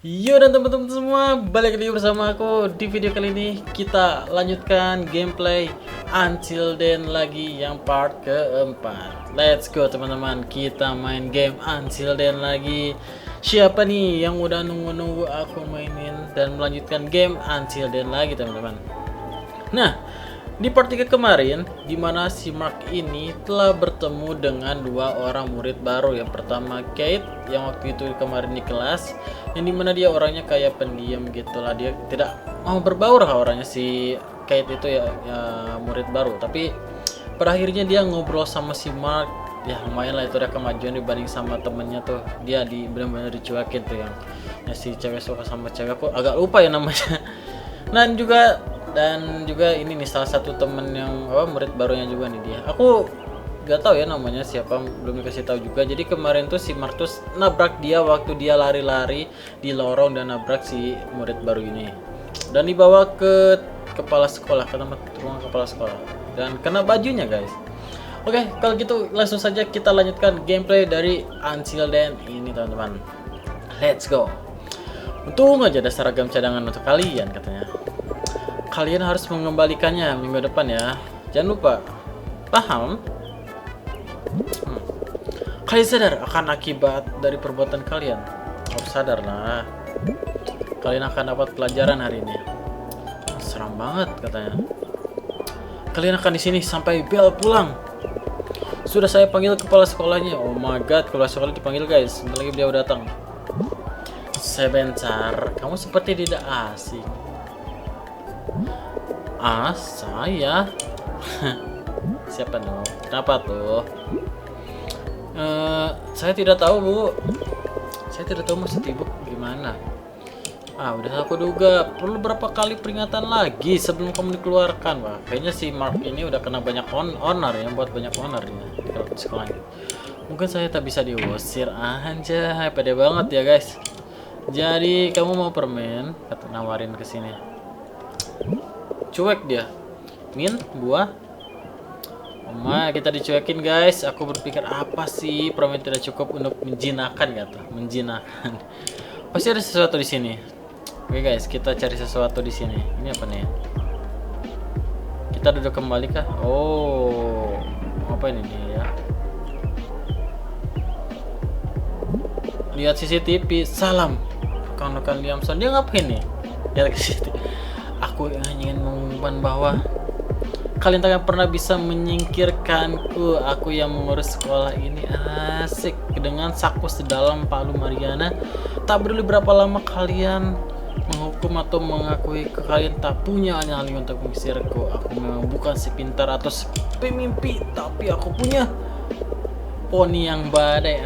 Yo dan teman-teman semua, balik lagi bersama aku. Di video kali ini kita lanjutkan gameplay Until Dawn lagi yang part keempat. Let's go teman-teman, kita main game Until Dawn lagi. Siapa nih yang udah nunggu-nunggu aku mainin dan melanjutkan game Until Dawn lagi teman-teman. Nah, di part 3 kemarin, di mana si Mark ini telah bertemu dengan dua orang murid baru. Yang pertama Kate, yang waktu itu kemarin di kelas, yang dimana dia orangnya kayak pendiam gitulah, dia tidak mau berbaur lah orangnya si Kate itu ya murid baru. Tapi pada akhirnya dia ngobrol sama si Mark, ya lumayan lah itu ada kemajuan dibanding sama temennya tuh. Dia benar-benar dicuekin tuh yang si cewek suka sama cewek, aku agak lupa ya namanya. Dan juga ini nih salah satu temen yang murid barunya juga nih dia. Aku gak tahu ya namanya siapa, belum dikasih tahu juga. Jadi kemarin tuh si Martus nabrak dia waktu dia lari-lari di lorong dan nabrak si murid baru ini. Dan dibawa ke kepala sekolah, ke tempat ruang kepala sekolah. Dan kena bajunya guys. Oke, kalau gitu langsung saja kita lanjutkan gameplay dari Until Dawn ini teman-teman. Let's go. Untung aja ada seragam cadangan untuk kalian katanya. Kalian harus mengembalikannya minggu depan ya. Jangan lupa. Paham? Kalian sadar akan akibat dari perbuatan kalian? Harus sadar lah. Kalian akan dapat pelajaran hari ini. Seram banget katanya. Kalian akan di sini sampai bel pulang. Sudah saya panggil kepala sekolahnya. Oh my god, kepala sekolah dipanggil guys. Sebentar lagi beliau datang. Sebentar, kamu seperti tidak asing. Saya. Siapa dong? Kenapa tuh? Saya tidak tahu bu. Saya tidak tahu maksud ibu gimana. Udah aku duga. Perlu berapa kali peringatan lagi sebelum kamu dikeluarkan, Wah. Kayaknya si Mark ini udah kena banyak honor ya, buat banyak honor ya di sekolah ini. Mungkin saya tak bisa diusir aja. Pede banget ya guys. Jadi kamu mau permen? Kata nawarin ke sini. Cuek dia. Min, buah. Kita dicuekin guys. Aku berpikir apa sih permen tidak cukup untuk menjinakkan kata. Menjinakkan. Pasti ada sesuatu di sini. Oke guys, kita cari sesuatu di sini. Ini apa nih? Kita duduk kembali kah? Oh, apa ini nih ya? Lihat CCTV. Salam. Rekan-rekan Liamson. Dia ngapain nih? Lihat ke situ. Aku ingin mengumumkan bahwa kalian takkan pernah bisa menyingkirkanku. Aku yang mengurus sekolah ini. Asik. Dengan saku sedalam Palu Mariana. Tak peduli berapa lama kalian menghukum atau mengakui, kalian tak punya nyali untuk mengusirku. Aku memang bukan si pintar atau si pemimpi, tapi aku punya poni yang badai.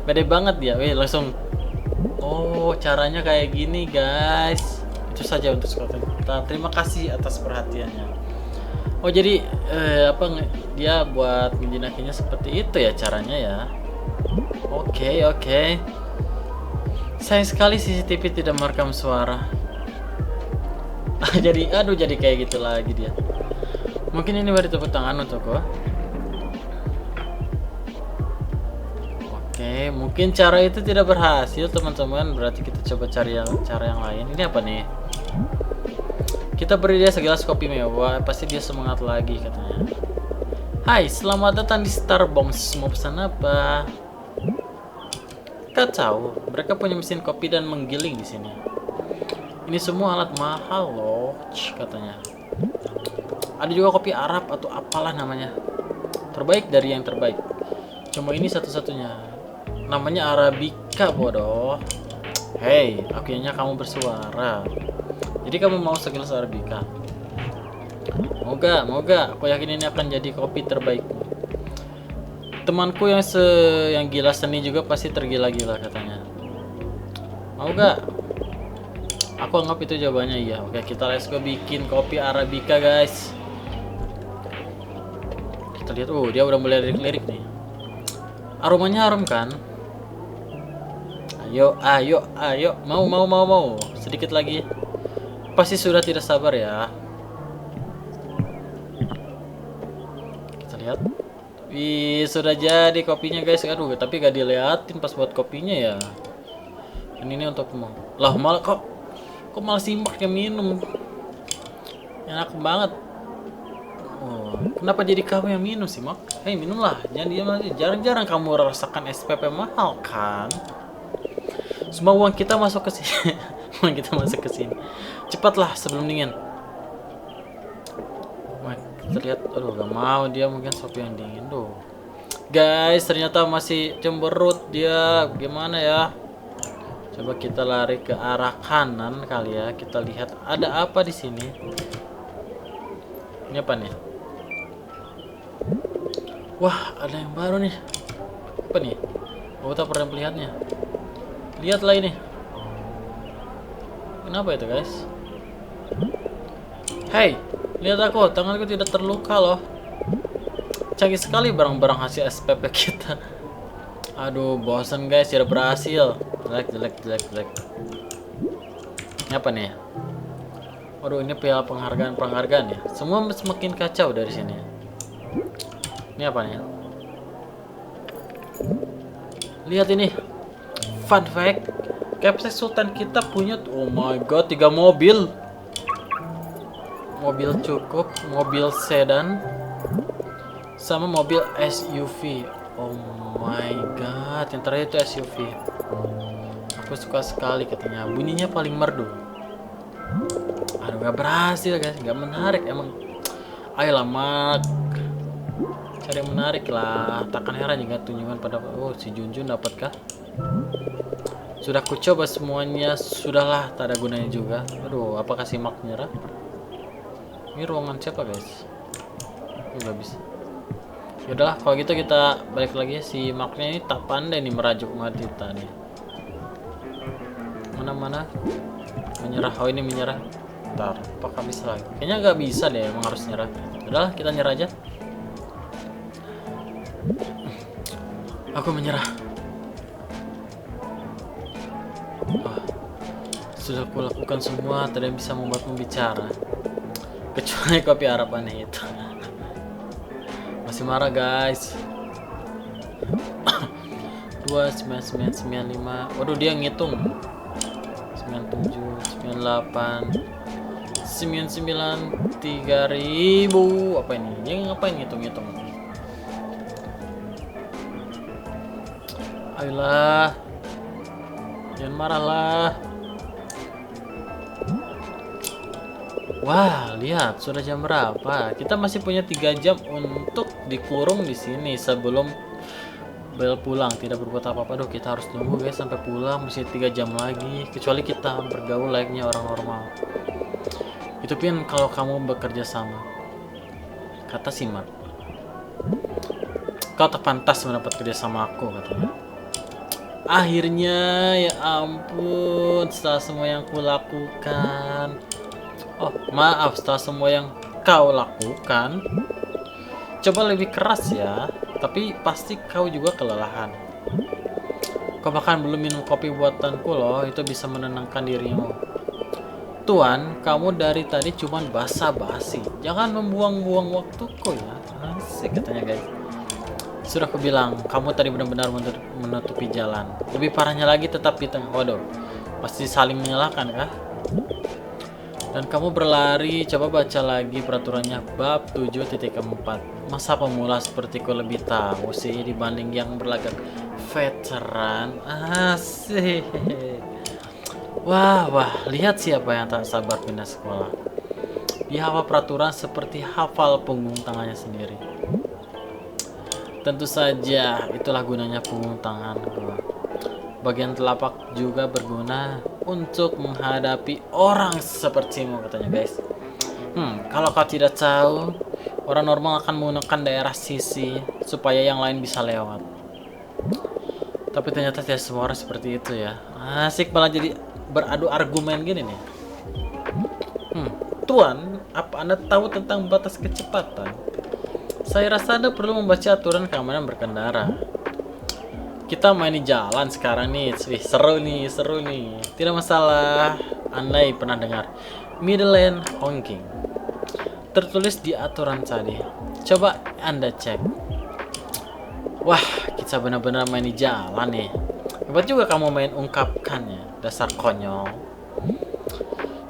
Badai banget dia. Langsung. Oh, caranya kayak gini guys. Itu saja untuk sekolah kita. Terima kasih atas perhatiannya. Oh jadi dia buat menjinakinya seperti itu ya caranya ya. Oke. Sayang sekali CCTV tidak merekam suara. jadi kayak gitu lagi dia. Mungkin ini beri tepuk tangan untukku. Oke, mungkin cara itu tidak berhasil teman-teman. Berarti kita coba cari cara yang lain. Ini apa nih? Kita beri dia segelas kopi mewah, pasti dia semangat lagi katanya. Hai, selamat datang di Starbucks. Mau pesan apa? Kacau, mereka punya mesin kopi dan menggiling di sini. Ini semua alat mahal loh, katanya. Ada juga kopi Arab atau apalah namanya. Terbaik dari yang terbaik. Cuma ini satu-satunya. Namanya Arabica, bodoh. Hei, akhirnya kamu bersuara. Jadi kamu mau segelas Arabica? Moga. Aku yakin ini akan jadi kopi terbaik. Temanku yang gila seni juga pasti tergila-gila katanya. Mau gak? Aku anggap itu jawabannya iya. Oke, kita let's go bikin kopi Arabica guys. Kita lihat, dia udah mulai lirik-lirik nih. Aromanya harum kan? Ayo. Mau. Sedikit lagi. Pasti sudah tidak sabar ya. Kita lihat. Wih, sudah jadi kopinya guys. Aduh, tapi gak diliatin pas buat kopinya ya. Ini untukmu. Lah malah kok malah simak yang minum. Enak banget. Oh, kenapa jadi kamu yang minum sih, Mak? Hei, minumlah. Jangan diam aja. Jarang-jarang kamu rasakan SPP mahal kan? Semua uang kita masuk ke sini. Uang kita masuk ke sini. Cepatlah sebelum dingin. Wah, terlihat, aduh, gak mau dia mungkin kopi yang dingin tuh. Guys, ternyata masih cemberut dia. Gimana ya? Coba kita lari ke arah kanan kali ya. Kita lihat ada apa di sini. Ini apa nih? Wah, ada yang baru nih. Apa nih? Oh, tak pernah melihatnya. Lihatlah ini. Kenapa itu, guys? Hey, lihat aku. Tanganku tidak terluka loh. Canggih sekali barang-barang hasil SPP kita. Aduh, bosan guys. Tidak berhasil. Jelek. Ini apa nih? Waduh, ini piala penghargaan ya. Semua semakin kacau dari sini. Ini apa nih? Lihat ini. Fun fact, Capsek Sultan kita punya, oh my god, 3 mobil. Mobil cukup, mobil sedan, sama mobil SUV. Oh my god, yang terakhir itu SUV. Aku suka sekali katanya. Bunyinya paling merdu. Aduh, gak berhasil guys, gak menarik emang. Ayolah Mak, cari yang menarik lah. Takkan heran jika tunjukkan pada, oh si Junjun dapatkah? Sudah ku coba semuanya, sudahlah, tak ada gunanya juga. Aduh, apakah si Mak nyerah? Ini ruangan siapa guys? Nggak bisa. Yaudahlah, kalau gitu kita balik lagi. Si Maknya ini tak pandai nih merajuk wanita nih. Mana menyerah? Oh, ini menyerah. Ntar, apakah bisa lagi? Kayaknya nggak bisa deh, emang harus nyerah. Yaudahlah, kita nyerah aja. Aku menyerah. Sudah kulakukan semua, tidak bisa membuatmu bicara. Kecuali kopi Arab aneh itu. Masih marah guys. 29995. Waduh, dia ngitung. 97, 98, 99, 3000. Apa ini? Dia ngapain ngitung-ngitung? Ayolah. Jangan marahlah. Wah, lihat sudah jam berapa? Kita masih punya 3 jam untuk dikurung di sini sebelum bel pulang. Tidak berbuat apa-apa. Duh, kita harus tunggu guys sampai pulang, masih 3 jam lagi. Kecuali kita bergaul layaknya orang normal. Itu pun kalau kamu bekerja sama. Kata si Mark. Kau tak pantas mendapat kerja sama aku, katanya. Akhirnya, ya ampun, setelah semua yang kulakukan. Oh, maaf, setelah semua yang kau lakukan. Coba lebih keras ya. Tapi pasti kau juga kelelahan. Kau bahkan belum minum kopi buatanku loh. Itu bisa menenangkan dirimu. Tuan, kamu dari tadi cuman basa-basi. Jangan membuang-buang waktuku ya. Asik katanya guys. Sudah aku bilang, kamu tadi benar-benar menutupi jalan. Lebih parahnya lagi tetap di tengah. Waduh, pasti saling menyalahkan kah? Dan kamu berlari. Coba baca lagi peraturannya bab 7.4. Masa pemula sepertiku lebih tahu sih dibanding yang berlagak veteran. Asik. Wah, lihat siapa yang tak sabar pindah sekolah. Dia hafal peraturan seperti hafal punggung tangannya sendiri. Tentu saja itulah gunanya punggung tangan gua. Bagian telapak juga berguna untuk menghadapi orang sepertimu, katanya guys. Kalau kau tidak tahu, orang normal akan menggunakan daerah sisi supaya yang lain bisa lewat. Tapi ternyata tidak semua orang seperti itu ya. Asik malah jadi beradu argumen gini nih. Tuan, apa Anda tahu tentang batas kecepatan? Saya rasa Anda perlu membaca aturan keamanan berkendara. Kita main di jalan sekarang nih. Wih, seru nih. Tidak masalah. Andai pernah dengar middle lane honking. Tertulis di aturan tadi. Coba Anda cek. Wah, kita benar-benar main di jalan nih. Hebat juga kamu main ungkapkannya, dasar konyol.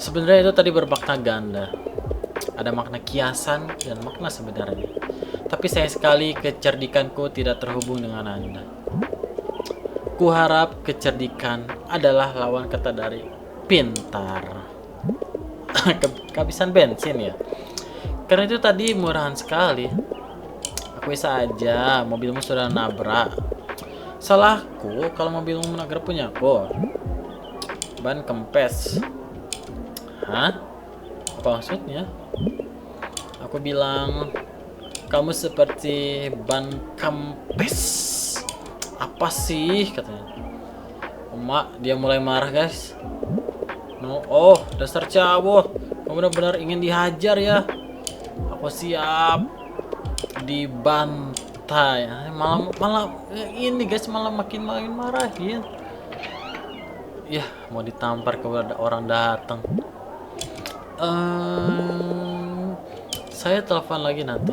Sebenarnya itu tadi bermakna ganda. Ada makna kiasan dan makna sebenarnya. Tapi sayang sekali kecerdikanku tidak terhubung dengan Anda. Kuharap kecerdikan adalah lawan kata dari pintar. Kehabisan bensin ya. Karena itu tadi murahan sekali. Akui saja, mobilmu sudah nabrak. Salahku kalau mobilmu menabrak punyaku. Ban kempes. Hah? Apa maksudnya? Aku bilang kamu seperti ban kempes. Apa sih katanya? Emak, dia mulai marah guys. No, oh dasar cowok, kamu benar-benar ingin dihajar ya. Aku siap dibantai. Malah ini guys, malah makin marahin. Ya mau ditampar kalau ada orang datang. Saya telepon lagi nanti.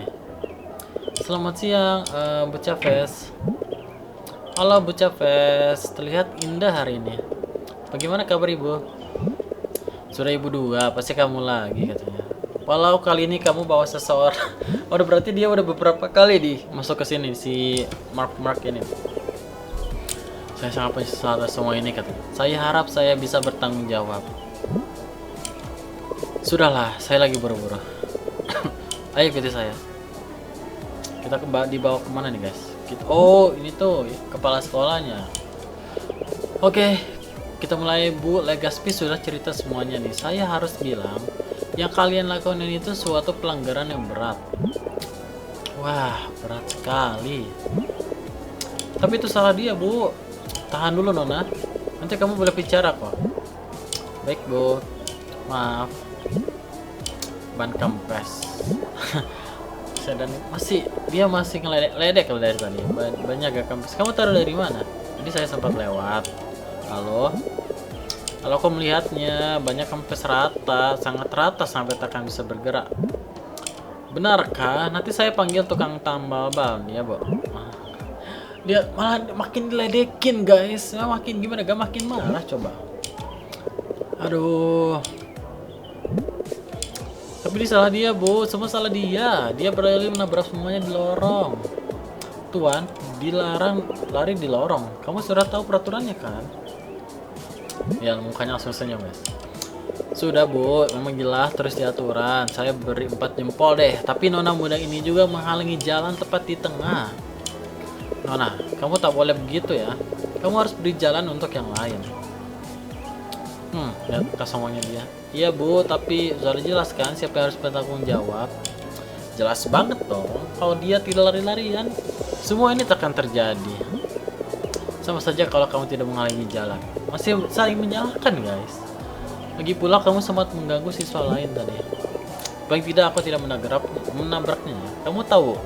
Selamat siang, Bu Chavez. Halo Bu Chavez, terlihat indah hari ini. Bagaimana kabar Ibu? Sudah Ibu dua, pasti kamu lagi katanya. Walau kali ini kamu bawa seseorang. Udah berarti dia udah beberapa kali masuk ke sini si Mark ini. Saya sangat menyesal atas semua ini katanya. Saya harap saya bisa bertanggung jawab. Sudahlah, saya lagi buru-buru. Ayo ikuti saya. Kita dibawa kemana nih guys? Oh ini tuh kepala sekolahnya. Oke, kita mulai Bu. Legaspi sudah cerita semuanya nih. Saya harus bilang yang kalian lakukan ini itu suatu pelanggaran yang berat. Wah, berat sekali. Tapi itu salah dia Bu. Tahan dulu Nona, nanti kamu boleh bicara kok. Baik Bu, maaf. Ban kempes. Dan dia masih ngeledek kalau dari tadi. Banyak gak kempes. Kamu taruh dari mana? Jadi saya sempat lewat. Halo. Kalau aku melihatnya banyak kempes rata, sangat rata sampai tak akan bisa bergerak. Benarkah? Nanti saya panggil tukang tambal ban ya, Bu. Dia malah makin diledekin, guys. Makin gimana? Gak makin marah coba. Aduh. Tapi ini salah dia, Bu. Semua salah dia. Dia beralih menabrak semuanya di lorong. Tuan, dilarang lari di lorong. Kamu sudah tahu peraturannya kan? Ya, mukanya langsung senyum, guys. Sudah, Bu. Memang jelas terus di aturan. Saya beri 4 jempol deh. Tapi Nona muda ini juga menghalangi jalan tepat di tengah. Nona, kamu tak boleh begitu ya. Kamu harus beri jalan untuk yang lain. Lihat kasongnya dia. Iya Bu, tapi sudah jelas kan siapa yang harus bertanggung jawab? Jelas banget dong. Kalau dia tidak lari-larian, semua ini takkan terjadi. Sama saja kalau kamu tidak menghalangi jalan. Masih saling menyalahkan guys. Lagi pula kamu sempat mengganggu siswa lain tadi. Paling tidak aku tidak menabraknya. Kamu tahu,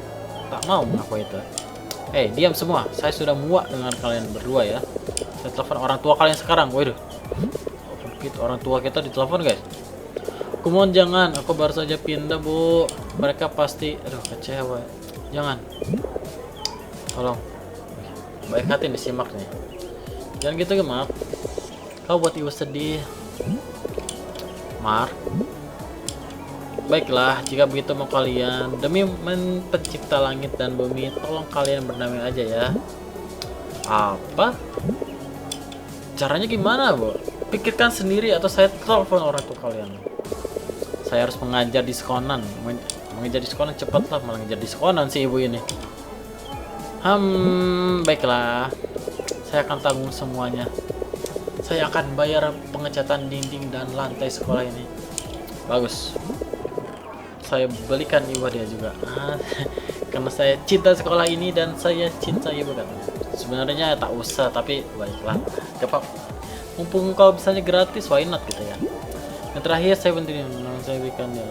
tak mau mengaku itu. Diam semua. Saya sudah muak dengan kalian berdua ya. Saya telepon orang tua kalian sekarang. Waduh. Orang tua kita ditelepon guys. Kumohon jangan, aku baru saja pindah Bu. Mereka pasti kecewa. Jangan. Tolong. Baik hati disimak nih. Jangan gitu ya Mark. Kau buat ibu sedih. Mark. Baiklah, jika begitu mau kalian, demi pencipta langit dan bumi, tolong kalian berdamai aja ya. Apa? Caranya gimana, Bu? Pikirkan sendiri atau saya telepon orang tua kalian. Saya harus mengajar di sekolah. Mengajar di sekolah cepatlah, malah mengajar di sekolah si ibu ini. Baiklah. Saya akan tanggung semuanya. Saya akan bayar pengecatan dinding dan lantai sekolah ini. Bagus. Saya belikan ibu dia juga. Karena saya cinta sekolah ini dan saya cinta ibu kan. Sebenarnya tak usah, tapi baiklah. Cepat. Mumpung kau bisanya gratis, why not gitu ya. Yang terakhir saya berikan ya.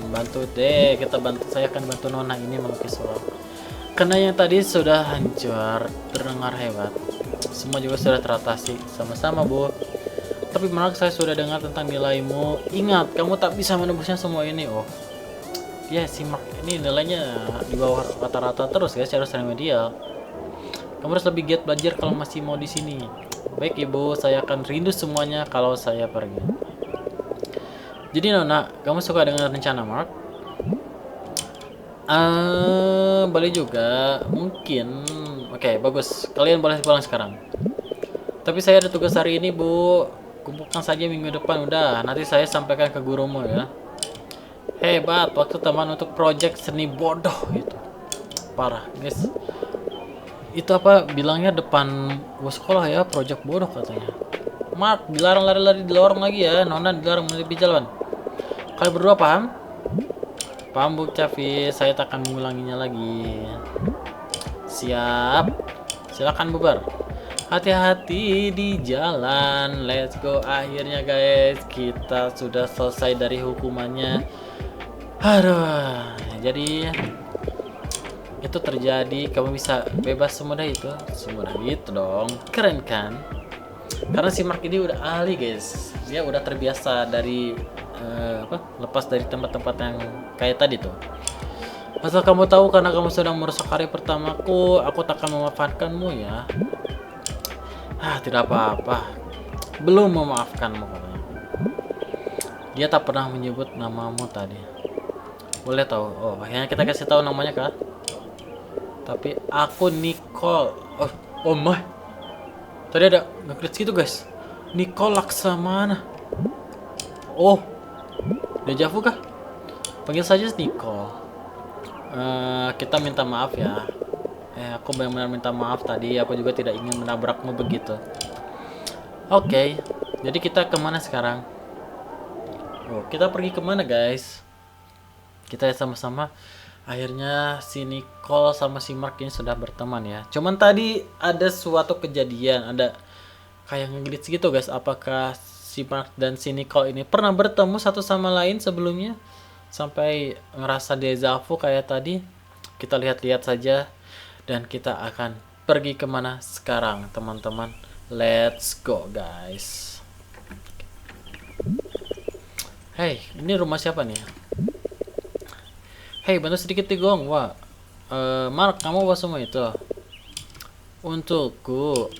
Bantu deh, saya akan bantu Nona ini melukis sulap. Karena yang tadi sudah hancur, terdengar hebat. Semua juga sudah teratasi. Sama-sama Bu. Tapi Mark, saya sudah dengar tentang nilaimu. Ingat, kamu tak bisa menembusnya semua ini. Oh ya, si Mark ini nilainya di bawah rata-rata terus guys, harus remedial. Kamu harus lebih giat belajar kalau masih mau di sini. Baik ibu, saya akan rindu semuanya kalau saya pergi. Jadi Nona, kamu suka dengan rencana Mark? Boleh juga, mungkin. Oke, bagus. Kalian boleh pulang sekarang. Tapi saya ada tugas hari ini, Bu. Kumpulkan saja minggu depan udah. Nanti saya sampaikan ke gurumu ya. Hebat, waktu teman untuk project seni bodoh itu. Parah, guys. Itu apa bilangnya depan bos sekolah ya, project bodoh katanya. Mark dilarang lari-lari di lorong lagi ya. Nona dilarang menepi jalan. Kalian berdua paham? Paham Bu Cafi, saya tak akan mengulanginya lagi. Siap. Silakan bubar. Hati-hati di jalan. Let's go. Akhirnya guys, kita sudah selesai dari hukumannya. Aduh. Jadi itu terjadi, kamu bisa bebas semudah itu. Semudah itu dong. Keren kan? Karena si Mark ini udah ahli guys. Dia udah terbiasa dari lepas dari tempat-tempat yang kayak tadi tuh. Asal kamu tahu, karena kamu sedang merusak hari pertamaku, aku tak akan memaafkanmu ya. Tidak apa-apa. Belum memaafkanmu katanya. Dia tak pernah menyebut namamu tadi. Boleh tahu? Oh, akhirnya kita kasih tahu namanya kah? Tapi aku Nicole. Oh my. Tadi ada nge-glitch gitu guys. Nicole Laksamana. Oh, deja vu kah? Panggil saja Nicole. Kita minta maaf ya. Aku benar-benar minta maaf tadi. Aku juga tidak ingin menabrakmu begitu. Oke. Jadi kita kemana sekarang? Oh, kita pergi kemana guys? Kita sama-sama. Akhirnya si Nicole sama si Mark ini sudah berteman ya. Cuman tadi ada suatu kejadian, ada kayak nge-glitch gitu guys. Apakah si Mark dan si Nicole ini pernah bertemu satu sama lain sebelumnya? Sampai ngerasa deja vu kayak tadi. Kita lihat-lihat saja. Dan kita akan pergi kemana sekarang teman-teman. Let's go guys. Hey, ini rumah siapa nih? Hey, bantu sedikit Tigong. Wah, Mark, kamu bawa semua itu untukku.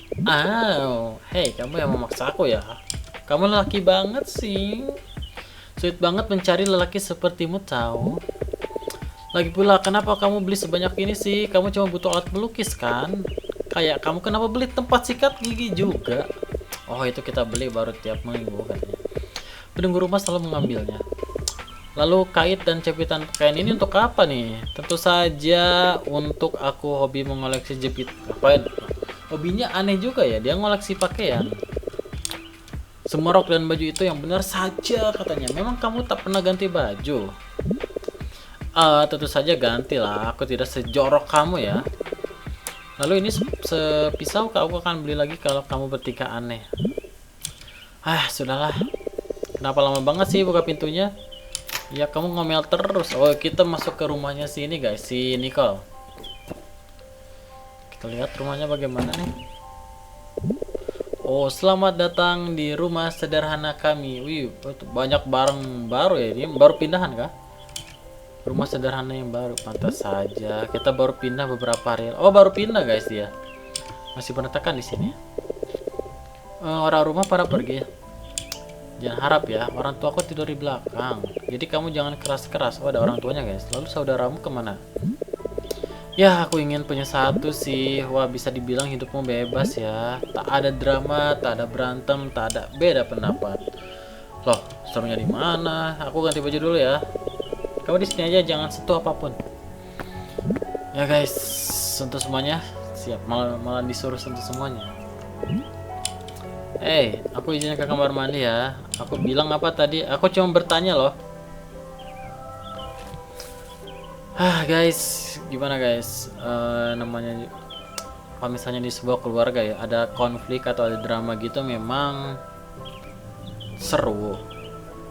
Hey, kamu yang memaksa aku ya. Kamu lelaki banget sih. Sulit banget mencari lelaki sepertimu tahu. Lagi pula, kenapa kamu beli sebanyak ini sih? Kamu cuma butuh alat melukis kan? Kayak kamu kenapa beli tempat sikat gigi juga? Oh, itu kita beli baru tiap minggu katanya. Penunggu rumah selalu mengambilnya. Lalu kait dan cepitan pakaian ini untuk apa nih? Tentu saja untuk aku hobi mengoleksi jepit. Apain? Hobinya aneh juga ya, dia ngoleksi pakaian. Semua rok dan baju itu yang benar saja katanya. Memang kamu tak pernah ganti baju? Tentu saja ganti lah. Aku tidak sejorok kamu ya. Lalu ini sepisau aku akan beli lagi kalau kamu bertingkah aneh. Sudahlah. Kenapa lama banget sih buka pintunya? Ya kamu ngomel terus. Oh, kita masuk ke rumahnya si ini guys, si Nicole. Kita lihat rumahnya bagaimana nih. Oh, selamat datang di rumah sederhana kami. Wih, banyak barang baru ya. Ini baru pindahan kah? Rumah sederhana yang baru. Pantas saja. Kita baru pindah beberapa hari. Oh, baru pindah guys dia. Masih berantakan di sini. Orang rumah pada pergi. Jangan harap ya, orang tua aku tidur di belakang. Jadi kamu jangan keras-keras. Oh, ada orang tuanya guys. Lalu saudaramu kemana? Ya, aku ingin punya satu sih. Wah, bisa dibilang hidupmu bebas ya. Tak ada drama, tak ada berantem, tak ada beda pendapat. Loh, serunya di mana? Aku ganti baju dulu ya. Kamu di sini aja, jangan sentuh apapun. Ya guys, sentuh semuanya. Siap, malah disuruh sentuh semuanya. Aku izin ke kamar mandi ya. Aku bilang apa tadi? Aku cuma bertanya loh. Guys, gimana guys? Namanya kalau misalnya di sebuah keluarga ya ada konflik atau ada drama gitu memang seru.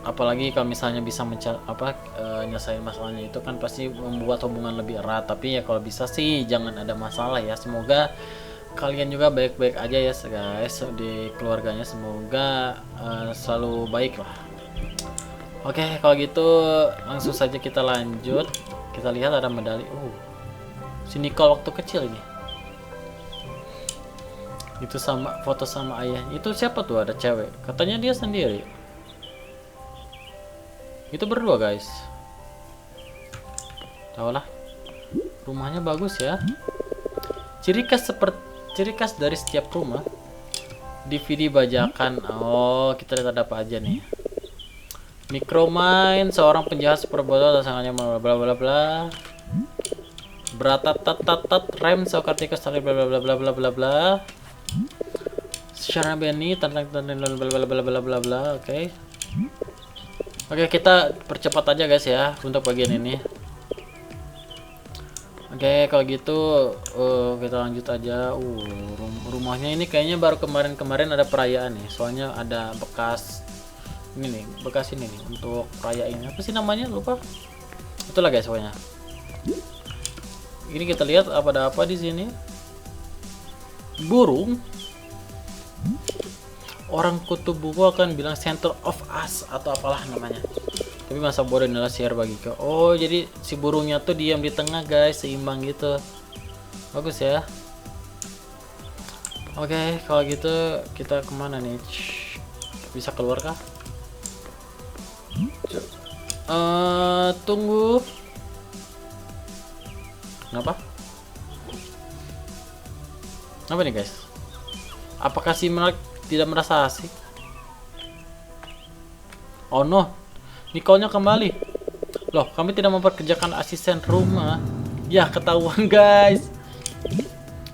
Apalagi kalau misalnya bisa nyelesain masalahnya itu kan pasti membuat hubungan lebih erat. Tapi ya kalau bisa sih jangan ada masalah ya. Semoga kalian juga baik-baik aja ya guys di keluarganya, semoga selalu baik lah. Oke, kalau gitu langsung saja kita lanjut. Kita lihat ada medali. Si Nicole waktu kecil ini. Itu sama foto sama ayahnya. Itu siapa tuh, ada cewek? Katanya dia sendiri. Itu berdua guys. Tahu lah. Rumahnya bagus ya. Ciri khas dari setiap rumah. DVD bajakan. Oh, kita lihat ada apa aja nih. Micromine, seorang penjahat super bodoh pasangannya bla bla bla bla. Beratatat rem sokar tikus tali bla bla bla bla bla bla bla. Secara Benny tentang bla bla bla bla bla bla. Oke. Oke, kita percepat aja guys ya untuk bagian ini. Oke, kalau gitu kita lanjut aja. Rumahnya ini kayaknya baru kemarin ada perayaan nih. Soalnya ada bekas ini nih, bekas ini nih untuk perayaan ini. Apa sih namanya? Lupa. Itulah guys pokoknya. Ini kita lihat ada apa di sini. Burung. Orang kutub buku akan bilang center of us atau apalah namanya. Tapi masa bodoh adalah share bagi kau. Oh, jadi si burungnya tuh diam di tengah guys, seimbang gitu. Bagus ya. Oke, kalau gitu kita kemana nih? Bisa keluar kah? Tunggu. Kenapa? Apa nih guys? Apakah si Mark tidak merasa asik? Oh no. Nicole-nya kembali. Loh, kami tidak memperkerjakan asisten rumah. Ya, ketahuan guys.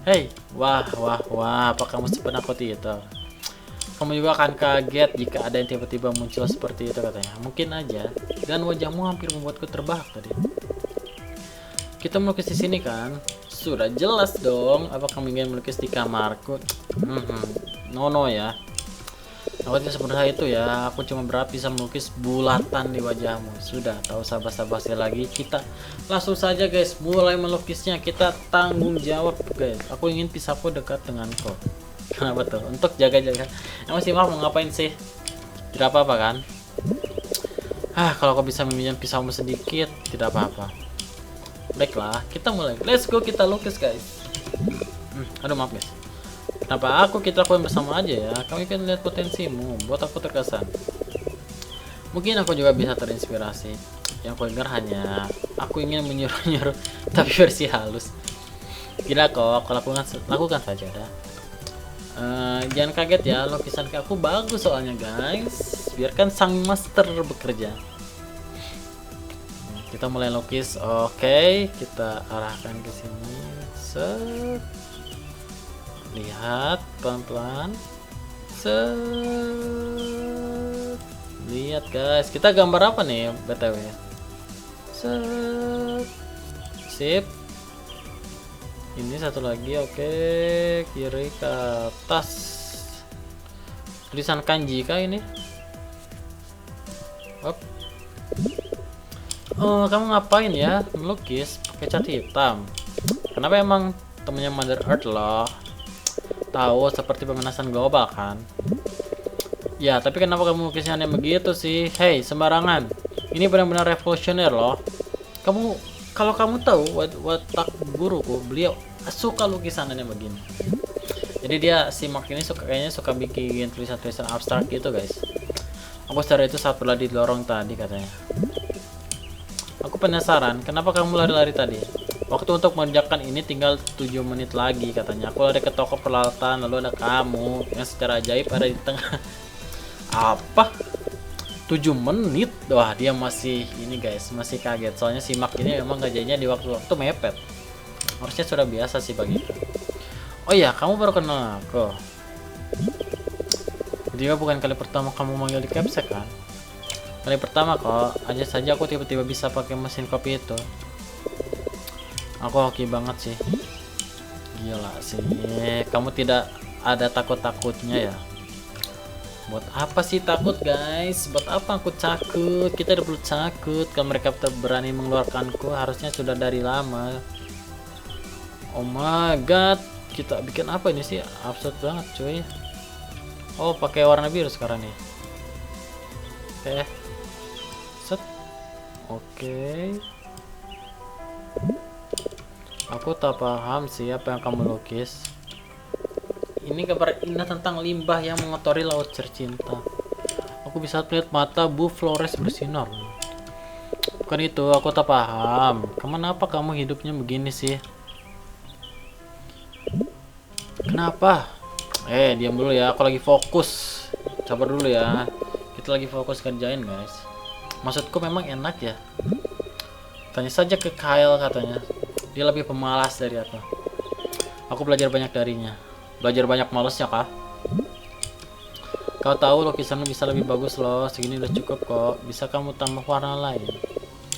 Hey, wah, apa kamu sepenakut itu? Kamu juga akan kaget jika ada yang tiba-tiba muncul seperti itu katanya. Mungkin aja. Dan wajahmu hampir membuatku terbahak tadi. Kita melukis di sini kan? Sudah jelas dong. Apa kamu ingin melukis di kamarku? No ya. Aku tidak sebenarnya itu ya, aku cuma bisa melukis bulatan di wajahmu. Sudah, tahu basa-basi lagi, kita langsung saja guys mulai melukisnya. Kita tanggung jawab guys. Aku ingin pisauku dekat denganku. Kenapa tuh? Untuk jaga-jaga. Emang si Mark mau ngapain sih? Tidak apa-apa kan? Kalau kau bisa meminjam pisaumu sedikit, tidak apa-apa. Baiklah, kita mulai. Let's go, kita lukis guys. Aduh maaf guys. Kenapa kita lakukan bersama aja ya? Kami kan lihat potensimu, buat aku terkesan. Mungkin aku juga bisa terinspirasi. Yang aku dengar hanya aku ingin menyuruh-nyuruh, tapi versi halus. Gila kok, aku lakukan saja dah. Jangan kaget ya, lukisan aku bagus soalnya guys. Biarkan sang master bekerja. Kita mulai lukis. Oke, kita arahkan ke sini. Set. Lihat pelan-pelan. Lihat guys, kita gambar apa nih BTW? Sip. Ini satu lagi, oke. Kiri ke atas. Tulisan kanji kah ini? Oh, kamu ngapain ya melukis pakai cat hitam? Kenapa emang temennya Mother Earth loh? Tahu seperti pemanasan global kan? Ya, tapi kenapa kamu lukisnya aneh begitu sih? Hey, sembarangan. Ini benar-benar revolusioner loh. Kalau kamu tahu watak guruku, beliau suka lukisan aneh begini. Jadi si Mark ini kayaknya suka bikin tulisan-tulisan abstrak gitu guys. Aku sadar itu saat berlari di lorong tadi katanya. Aku penasaran, kenapa kamu lari-lari tadi? Waktu untuk mengerjakan ini tinggal 7 menit lagi katanya. Aku lari ke toko peralatan, lalu ada kamu yang secara ajaib ada di tengah. Apa? 7 menit? Wah, dia masih ini guys, masih kaget. Soalnya si Mark ini memang gajinya di waktu-waktu mepet. Harusnya sudah biasa sih bagiku. Oh iya, kamu baru kenal aku. Dia bukan kali pertama kamu manggil di Capsec kan? Kali pertama kok, aja saja aku tiba-tiba bisa pakai mesin kopi itu. Aku hoki banget sih. Gila sih. Kamu tidak ada takut-takutnya ya? Buat apa sih takut guys? Buat apa aku takut? Kita udah perlu takut. Kalau mereka berani mengeluarkanku, harusnya sudah dari lama. Oh my god. Kita bikin apa ini sih? Absurd banget cuy. Oh, pakai warna biru sekarang nih. Oke. Set. Oke. Aku tak paham sih apa yang kamu lukis. Ini gambar indah tentang limbah yang mengotori laut tercinta. Aku bisa melihat mata Bu Flores bersinar. Bukan itu, aku tak paham. Kenapa kamu hidupnya begini sih? Kenapa? Diam dulu ya, aku lagi fokus. Sabar dulu ya. Kita lagi fokus kerjain, guys. Maksudku memang enak ya. Tanya saja ke Kyle katanya. Dia lebih pemalas dari aku. Aku belajar banyak darinya. Belajar banyak malesnya, kah? Kau tahu lukisanmu bisa lebih bagus loh. Segini udah cukup kok. Bisa kamu tambah warna lain.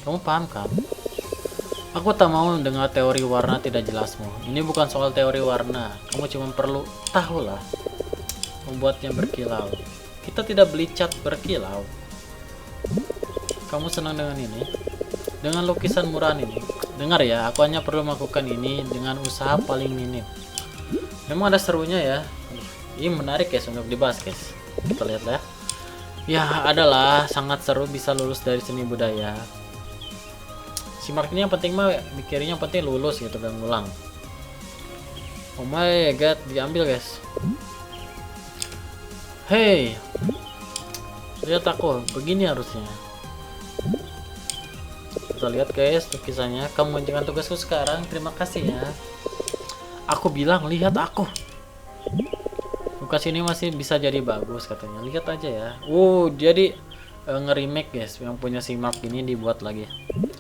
Kamu paham kan? Aku tak mau mendengar teori warna tidak jelasmu. Ini bukan soal teori warna. Kamu cuma perlu tahulah membuatnya berkilau. Kita tidak beli cat berkilau. Kamu senang dengan ini? Dengan lukisan murahan ini? Dengar ya, aku hanya perlu melakukan ini dengan usaha paling minim. Memang ada serunya ya. Ini menarik ya untuk dibahas, guys. Kita lihat lah. Ya, adalah sangat seru bisa lulus dari seni budaya. Si Mark ini yang penting mah mikirnya yang penting lulus gitu dan ngulang. Oh my god, diambil guys. Hey, lihat aku, begini harusnya. Kita lihat guys lukisannya. Kamu mengerjakan tugasku sekarang, terima kasih ya. Aku bilang lihat aku. Lukas ini masih bisa jadi bagus katanya. Lihat aja ya. Jadi nge-remake guys, yang punya si Mark ini dibuat lagi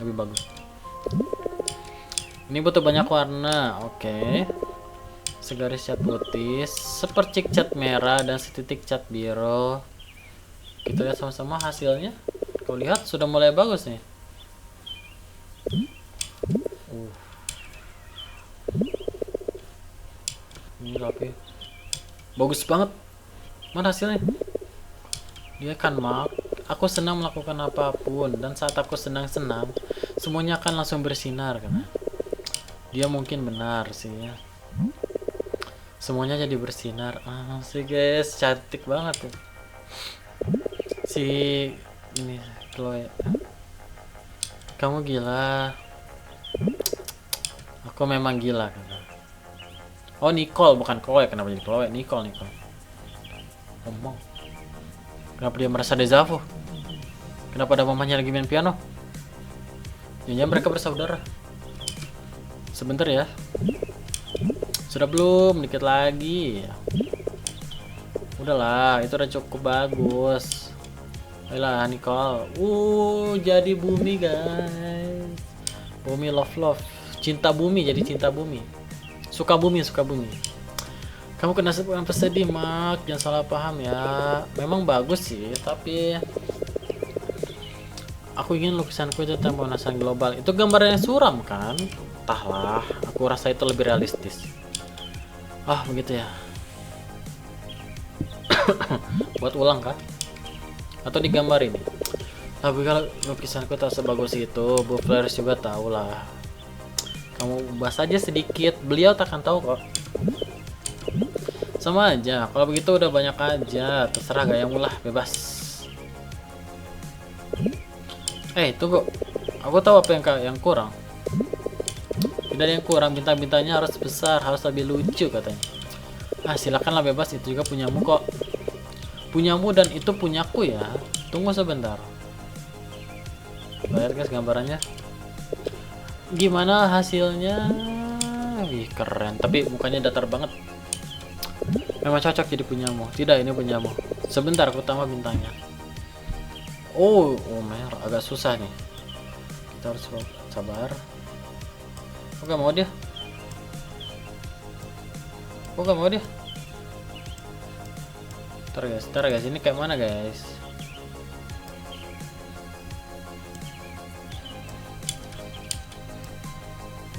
lebih bagus. Ini butuh banyak warna. Oke. Segaris cat putih, sepercik cat merah dan setitik cat biru. Kita lihat sama-sama hasilnya. Kau lihat sudah mulai bagus nih. Ini rapi. Bagus banget. Mana hasilnya? Dia kan Mark. Aku senang melakukan apapun, dan saat aku senang-senang, semuanya akan langsung bersinar kan? Dia mungkin benar sih ya. Semuanya jadi bersinar. Sih guys, cantik banget tuh. Si ini Chloe. Kamu gila. Aku memang gila kan. Oh Nicole, bukan Chloe. Kenapa jadi Chloe? Nicole. Ngomong. Kenapa dia merasa deja vu? Kenapa ada mamanya lagi main piano? Jangan mereka bersaudara. Sebentar ya. Sudah belum? Dikit lagi. Udahlah, itu udah cukup bagus. Ayolah Nicole. Jadi bumi guys. Bumi love. Cinta bumi jadi cinta bumi. Suka bumi. Kamu kena pesedih Mark, jangan salah paham ya. Memang bagus sih, tapi aku ingin lukisanku itu tentang pemanasan global. Itu gambarnya suram kan? Entahlah, aku rasa itu lebih realistis. Begitu ya. Buat ulang kan? Atau digambar ini? Tapi kalau lukisanku tak sebagus itu, Bu Flores juga tahu lah. Kamu ubah saja sedikit, beliau takkan tahu kok. Sama aja, kalau begitu udah banyak aja, terserah gayamu lah, bebas. Tunggu, aku tahu apa yang kurang. Tidak ada yang kurang, bintang-bintangnya harus besar, harus lebih lucu katanya. Silakanlah bebas, itu juga punyamu kok. Punyamu dan itu punyaku ya. Tunggu sebentar. Lihat guys gambarannya. Gimana hasilnya? Wih keren, tapi mukanya datar banget. Memang cocok jadi punyamu. Tidak, ini punyamu. Sebentar aku tambah bintangnya. Mer, agak susah nih. Kita harus sabar. Gak mau dia. Ntar guys, ini kayak mana guys?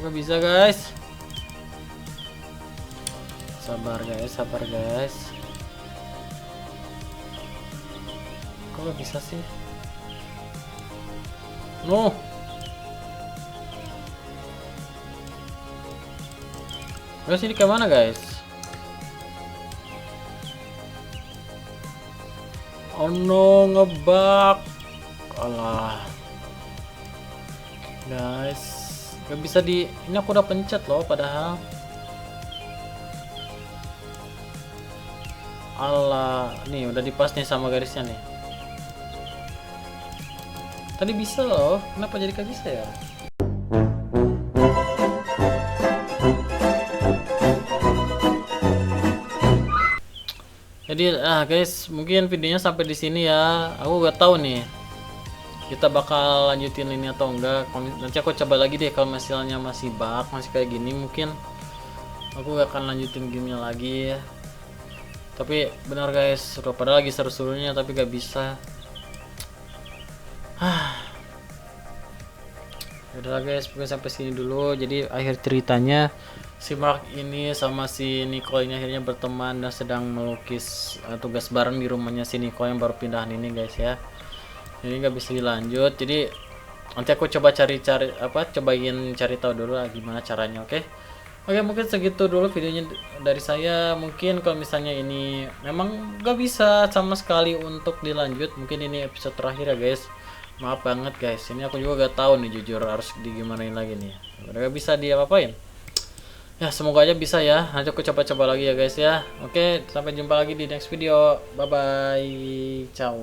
Gak bisa guys. Sabar guys. Kok gak bisa sih? No. Guys, ini ke mana guys? Oh no, ngebug. Alah. Guys, gak bisa di. Ini aku udah pencet loh padahal. Allah, nih udah dipas nih sama garisnya nih. Tadi bisa loh, kenapa jadi kagak bisa ya? Jadi guys, mungkin videonya sampai di sini ya. Aku gak tahu nih kita bakal lanjutin ini atau enggak. Nanti aku coba lagi deh, kalau misalnya masih bug, masih kayak gini, mungkin aku gak akan lanjutin gamenya lagi. Tapi benar guys, padahal lagi seru-serunya tapi gak bisa. Udah guys, mungkin sampai sini dulu. Jadi akhir ceritanya si Mark ini sama si Nicole ini akhirnya berteman dan sedang melukis tugas bareng di rumahnya si Nicole yang baru pindahan ini guys ya. Ini nggak bisa dilanjut, jadi nanti aku coba cobain cari tahu dulu gimana caranya. Oke, mungkin segitu dulu videonya dari saya. Mungkin kalau misalnya ini memang nggak bisa sama sekali untuk dilanjut, mungkin ini episode terakhir ya guys. Maaf banget guys, ini aku juga gak tahu nih jujur harus digimanain lagi nih, udah gak bisa diapa-apain ya. Semoga aja bisa ya, nanti aku coba-coba lagi ya guys ya. Oke, sampai jumpa lagi di next video, bye bye, ciao.